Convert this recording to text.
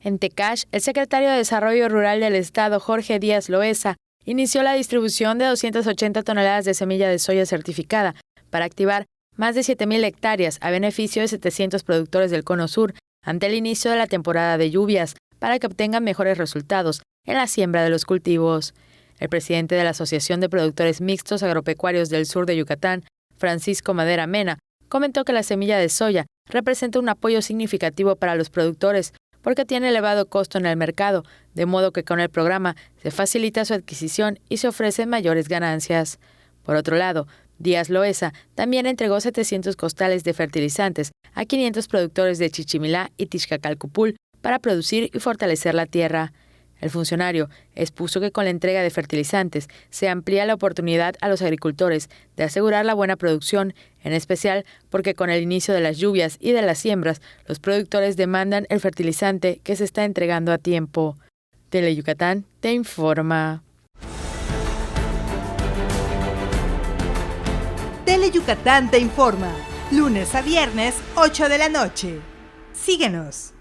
En Tecash, el secretario de Desarrollo Rural del Estado, Jorge Díaz Loesa, inició la distribución de 280 toneladas de semilla de soya certificada para activar más de 7,000 hectáreas a beneficio de 700 productores del Cono Sur ante el inicio de la temporada de lluvias para que obtengan mejores resultados en la siembra de los cultivos. El presidente de la Asociación de Productores Mixtos Agropecuarios del Sur de Yucatán, Francisco Madera Mena, comentó que la semilla de soya representa un apoyo significativo para los productores porque tiene elevado costo en el mercado, de modo que con el programa se facilita su adquisición y se ofrecen mayores ganancias. Por otro lado, Díaz Loesa también entregó 700 costales de fertilizantes a 500 productores de Chichimilá y Tixcacalcupul para producir y fortalecer la tierra. El funcionario expuso que con la entrega de fertilizantes se amplía la oportunidad a los agricultores de asegurar la buena producción, en especial porque con el inicio de las lluvias y de las siembras, los productores demandan el fertilizante que se está entregando a tiempo. Teleyucatán te informa. Teleyucatán te informa, lunes a viernes, 8 de la noche. Síguenos.